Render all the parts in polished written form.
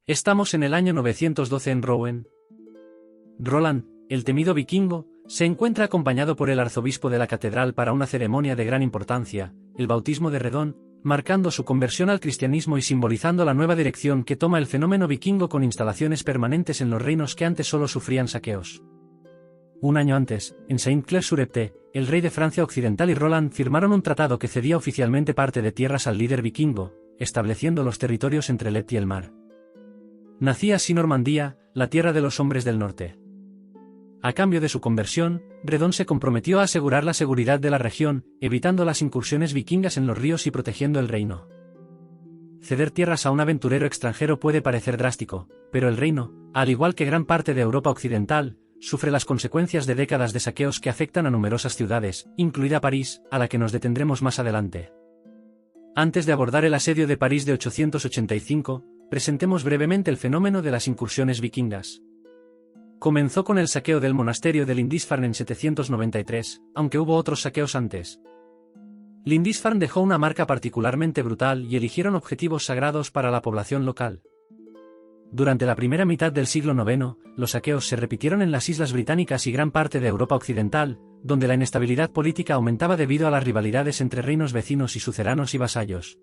Estamos en el año 912 en Rouen. Roland, el temido vikingo, se encuentra acompañado por el arzobispo de la catedral para una ceremonia de gran importancia, el bautismo de Redón, marcando su conversión al cristianismo y simbolizando la nueva dirección que toma el fenómeno vikingo con instalaciones permanentes en los reinos que antes solo sufrían saqueos. Un año antes, en Saint-Clair-sur-Epte, el rey de Francia Occidental y Roland firmaron un tratado que cedía oficialmente parte de tierras al líder vikingo, estableciendo los territorios entre el Epte y el mar. Nacía así Normandía, la tierra de los hombres del norte. A cambio de su conversión, Redón se comprometió a asegurar la seguridad de la región, evitando las incursiones vikingas en los ríos y protegiendo el reino. Ceder tierras a un aventurero extranjero puede parecer drástico, pero el reino, al igual que gran parte de Europa occidental, sufre las consecuencias de décadas de saqueos que afectan a numerosas ciudades, incluida París, a la que nos detendremos más adelante. Antes de abordar el asedio de París de 885, presentemos brevemente el fenómeno de las incursiones vikingas. Comenzó con el saqueo del monasterio de Lindisfarne en 793, aunque hubo otros saqueos antes. Lindisfarne dejó una marca particularmente brutal y eligieron objetivos sagrados para la población local. Durante la primera mitad del siglo IX, los saqueos se repitieron en las Islas Británicas y gran parte de Europa Occidental, donde la inestabilidad política aumentaba debido a las rivalidades entre reinos vecinos y suzeranos y vasallos.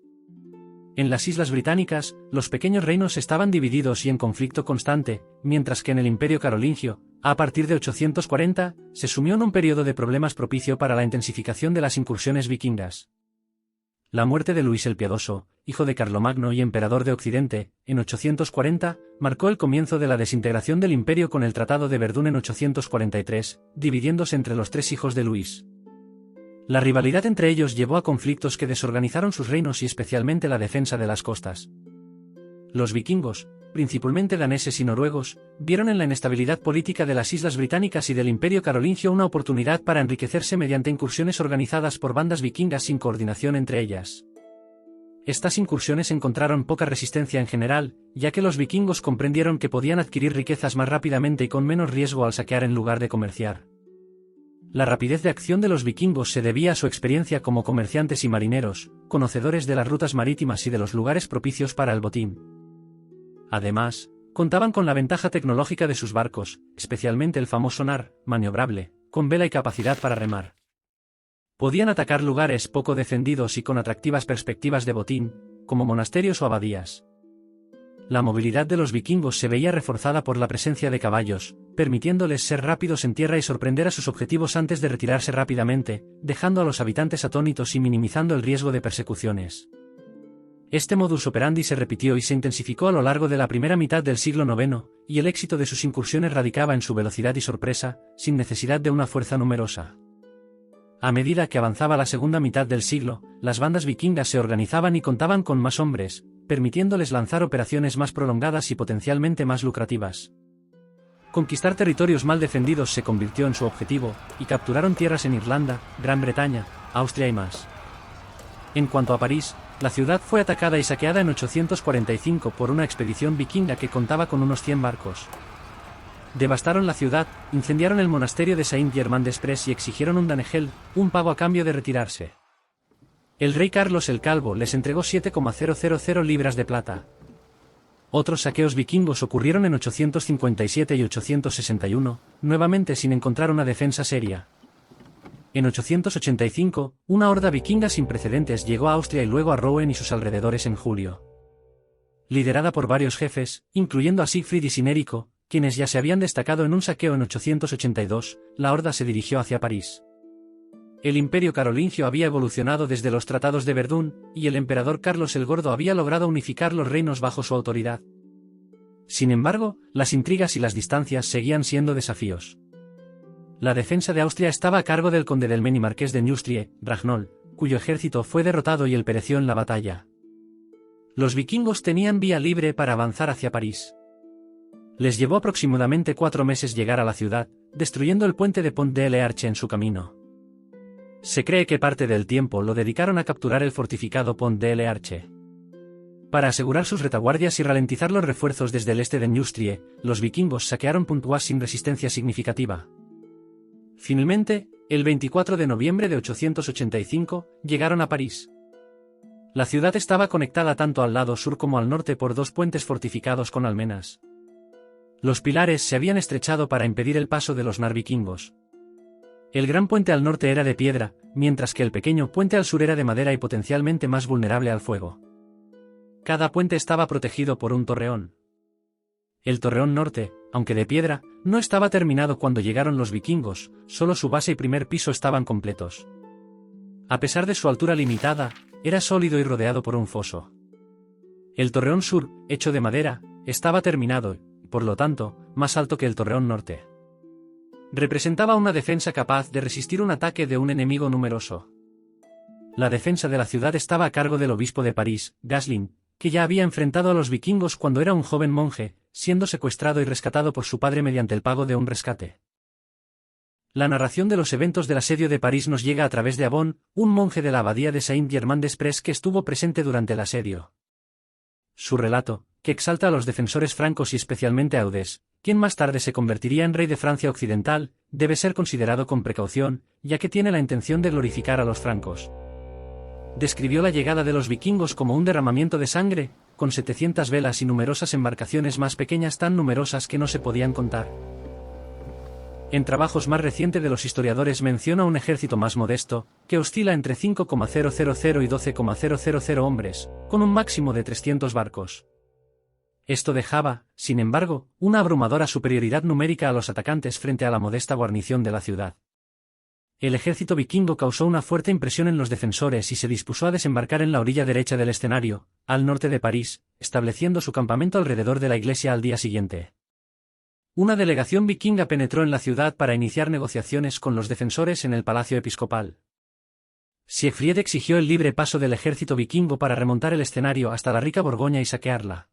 En las Islas Británicas, los pequeños reinos estaban divididos y en conflicto constante, mientras que en el Imperio Carolingio, a partir de 840, se sumió en un periodo de problemas propicio para la intensificación de las incursiones vikingas. La muerte de Luis el Piadoso, hijo de Carlomagno y emperador de Occidente, en 840, marcó el comienzo de la desintegración del imperio con el Tratado de Verdún en 843, dividiéndose entre los tres hijos de Luis. La rivalidad entre ellos llevó a conflictos que desorganizaron sus reinos y especialmente la defensa de las costas. Los vikingos, principalmente daneses y noruegos, vieron en la inestabilidad política de las Islas Británicas y del Imperio Carolingio una oportunidad para enriquecerse mediante incursiones organizadas por bandas vikingas sin coordinación entre ellas. Estas incursiones encontraron poca resistencia en general, ya que los vikingos comprendieron que podían adquirir riquezas más rápidamente y con menos riesgo al saquear en lugar de comerciar. La rapidez de acción de los vikingos se debía a su experiencia como comerciantes y marineros, conocedores de las rutas marítimas y de los lugares propicios para el botín. Además, contaban con la ventaja tecnológica de sus barcos, especialmente el famoso nar, maniobrable, con vela y capacidad para remar. Podían atacar lugares poco defendidos y con atractivas perspectivas de botín, como monasterios o abadías. La movilidad de los vikingos se veía reforzada por la presencia de caballos, permitiéndoles ser rápidos en tierra y sorprender a sus objetivos antes de retirarse rápidamente, dejando a los habitantes atónitos y minimizando el riesgo de persecuciones. Este modus operandi se repitió y se intensificó a lo largo de la primera mitad del siglo IX, y el éxito de sus incursiones radicaba en su velocidad y sorpresa, sin necesidad de una fuerza numerosa. A medida que avanzaba la segunda mitad del siglo, las bandas vikingas se organizaban y contaban con más hombres, permitiéndoles lanzar operaciones más prolongadas y potencialmente más lucrativas. Conquistar territorios mal defendidos se convirtió en su objetivo, y capturaron tierras en Irlanda, Gran Bretaña, Austria y más. En cuanto a París, la ciudad fue atacada y saqueada en 845 por una expedición vikinga que contaba con unos 100 barcos. Devastaron la ciudad, incendiaron el monasterio de Saint-Germain-des-Prés y exigieron un danegeld, un pago a cambio de retirarse. El rey Carlos el Calvo les entregó 7,000 libras de plata. Otros saqueos vikingos ocurrieron en 857 y 861, nuevamente sin encontrar una defensa seria. En 885, una horda vikinga sin precedentes llegó a Austria y luego a Rouen y sus alrededores en julio. Liderada por varios jefes, incluyendo a Siegfried y Sinérico, quienes ya se habían destacado en un saqueo en 882, la horda se dirigió hacia París. El Imperio Carolingio había evolucionado desde los Tratados de Verdún, y el emperador Carlos el Gordo había logrado unificar los reinos bajo su autoridad. Sin embargo, las intrigas y las distancias seguían siendo desafíos. La defensa de Austria estaba a cargo del conde del Maine y marqués de Neustrie, Ragnol, cuyo ejército fue derrotado y él pereció en la batalla. Los vikingos tenían vía libre para avanzar hacia París. Les llevó aproximadamente 4 meses llegar a la ciudad, destruyendo el puente de Pont de l'Arche en su camino. Se cree que parte del tiempo lo dedicaron a capturar el fortificado Pont de l'Arche. Para asegurar sus retaguardias y ralentizar los refuerzos desde el este de Neustrie, los vikingos saquearon Pontoise sin resistencia significativa. Finalmente, el 24 de noviembre de 885, llegaron a París. La ciudad estaba conectada tanto al lado sur como al norte por dos puentes fortificados con almenas. Los pilares se habían estrechado para impedir el paso de los narvikingos. El gran puente al norte era de piedra, mientras que el pequeño puente al sur era de madera y potencialmente más vulnerable al fuego. Cada puente estaba protegido por un torreón. El torreón norte, aunque de piedra, no estaba terminado cuando llegaron los vikingos, solo su base y primer piso estaban completos. A pesar de su altura limitada, era sólido y rodeado por un foso. El torreón sur, hecho de madera, estaba terminado, y, por lo tanto, más alto que el torreón norte. Representaba una defensa capaz de resistir un ataque de un enemigo numeroso. La defensa de la ciudad estaba a cargo del obispo de París, Gaslin, que ya había enfrentado a los vikingos cuando era un joven monje, siendo secuestrado y rescatado por su padre mediante el pago de un rescate. La narración de los eventos del asedio de París nos llega a través de Avon, un monje de la abadía de Saint-Germain-des-Prés que estuvo presente durante el asedio. Su relato, que exalta a los defensores francos y especialmente a Eudes, quien más tarde se convertiría en rey de Francia Occidental, debe ser considerado con precaución, ya que tiene la intención de glorificar a los francos. Describió la llegada de los vikingos como un derramamiento de sangre, con 700 velas y numerosas embarcaciones más pequeñas tan numerosas que no se podían contar. En trabajos más recientes de los historiadores menciona un ejército más modesto, que oscila entre 5,000 y 12,000 hombres, con un máximo de 300 barcos. Esto dejaba, sin embargo, una abrumadora superioridad numérica a los atacantes frente a la modesta guarnición de la ciudad. El ejército vikingo causó una fuerte impresión en los defensores y se dispuso a desembarcar en la orilla derecha del escenario, al norte de París, estableciendo su campamento alrededor de la iglesia al día siguiente. Una delegación vikinga penetró en la ciudad para iniciar negociaciones con los defensores en el palacio episcopal. Siegfried exigió el libre paso del ejército vikingo para remontar el escenario hasta la rica Borgoña y saquearla.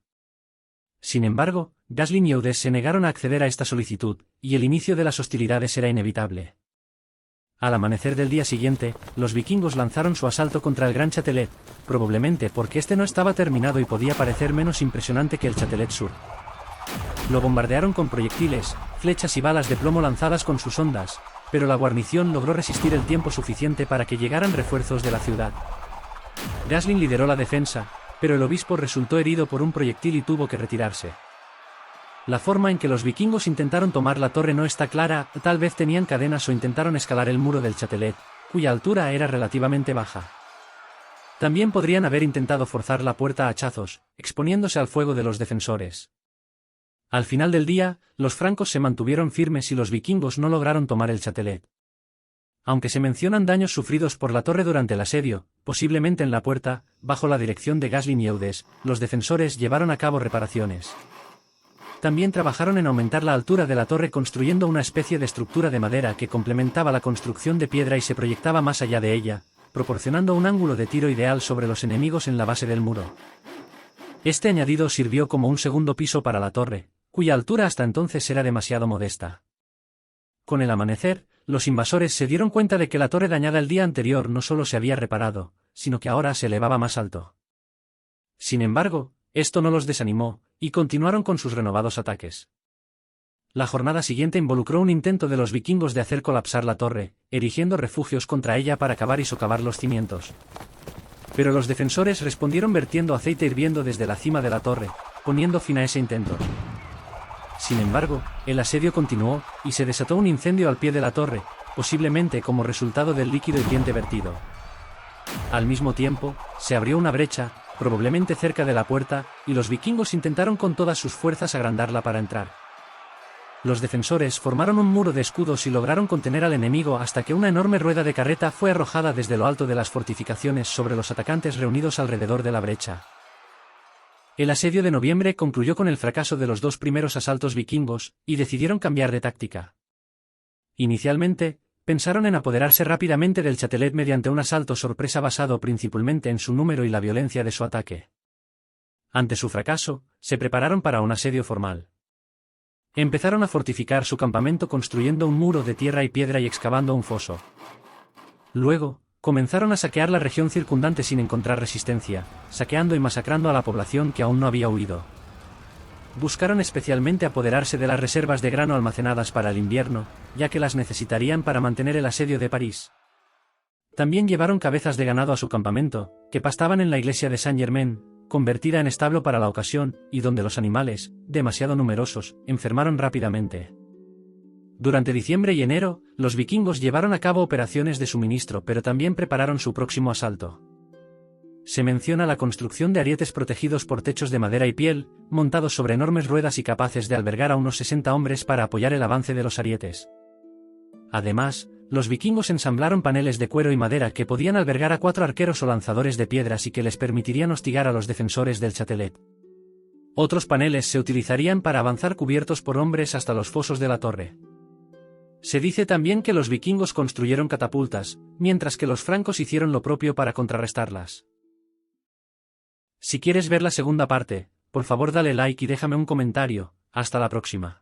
Sin embargo, Gaslin y Eudes se negaron a acceder a esta solicitud, y el inicio de las hostilidades era inevitable. Al amanecer del día siguiente, los vikingos lanzaron su asalto contra el Gran Châtelet, probablemente porque este no estaba terminado y podía parecer menos impresionante que el Châtelet Sur. Lo bombardearon con proyectiles, flechas y balas de plomo lanzadas con sus ondas, pero la guarnición logró resistir el tiempo suficiente para que llegaran refuerzos de la ciudad. Gaslin lideró la defensa, pero el obispo resultó herido por un proyectil y tuvo que retirarse. La forma en que los vikingos intentaron tomar la torre no está clara, tal vez tenían cadenas o intentaron escalar el muro del Châtelet, cuya altura era relativamente baja. También podrían haber intentado forzar la puerta a hachazos, exponiéndose al fuego de los defensores. Al final del día, los francos se mantuvieron firmes y los vikingos no lograron tomar el Châtelet. Aunque se mencionan daños sufridos por la torre durante el asedio, posiblemente en la puerta, bajo la dirección de Gaslin y Eudes, los defensores llevaron a cabo reparaciones. También trabajaron en aumentar la altura de la torre construyendo una especie de estructura de madera que complementaba la construcción de piedra y se proyectaba más allá de ella, proporcionando un ángulo de tiro ideal sobre los enemigos en la base del muro. Este añadido sirvió como un segundo piso para la torre, cuya altura hasta entonces era demasiado modesta. Con el amanecer, los invasores se dieron cuenta de que la torre dañada el día anterior no solo se había reparado, sino que ahora se elevaba más alto. Sin embargo, esto no los desanimó, y continuaron con sus renovados ataques. La jornada siguiente involucró un intento de los vikingos de hacer colapsar la torre, erigiendo refugios contra ella para cavar y socavar los cimientos. Pero los defensores respondieron vertiendo aceite hirviendo desde la cima de la torre, poniendo fin a ese intento. Sin embargo, el asedio continuó, y se desató un incendio al pie de la torre, posiblemente como resultado del líquido hirviente vertido. Al mismo tiempo, se abrió una brecha, probablemente cerca de la puerta, y los vikingos intentaron con todas sus fuerzas agrandarla para entrar. Los defensores formaron un muro de escudos y lograron contener al enemigo hasta que una enorme rueda de carreta fue arrojada desde lo alto de las fortificaciones sobre los atacantes reunidos alrededor de la brecha. El asedio de noviembre concluyó con el fracaso de los dos primeros asaltos vikingos, y decidieron cambiar de táctica. Inicialmente, pensaron en apoderarse rápidamente del Châtelet mediante un asalto sorpresa basado principalmente en su número y la violencia de su ataque. Ante su fracaso, se prepararon para un asedio formal. Empezaron a fortificar su campamento construyendo un muro de tierra y piedra y excavando un foso. Luego, comenzaron a saquear la región circundante sin encontrar resistencia, saqueando y masacrando a la población que aún no había huido. Buscaron especialmente apoderarse de las reservas de grano almacenadas para el invierno, ya que las necesitarían para mantener el asedio de París. También llevaron cabezas de ganado a su campamento, que pastaban en la iglesia de Saint-Germain, convertida en establo para la ocasión, y donde los animales, demasiado numerosos, enfermaron rápidamente. Durante diciembre y enero, los vikingos llevaron a cabo operaciones de suministro, pero también prepararon su próximo asalto. Se menciona la construcción de arietes protegidos por techos de madera y piel, montados sobre enormes ruedas y capaces de albergar a unos 60 hombres para apoyar el avance de los arietes. Además, los vikingos ensamblaron paneles de cuero y madera que podían albergar a 4 arqueros o lanzadores de piedras y que les permitirían hostigar a los defensores del Châtelet. Otros paneles se utilizarían para avanzar cubiertos por hombres hasta los fosos de la torre. Se dice también que los vikingos construyeron catapultas, mientras que los francos hicieron lo propio para contrarrestarlas. Si quieres ver la segunda parte, por favor dale like y déjame un comentario. Hasta la próxima.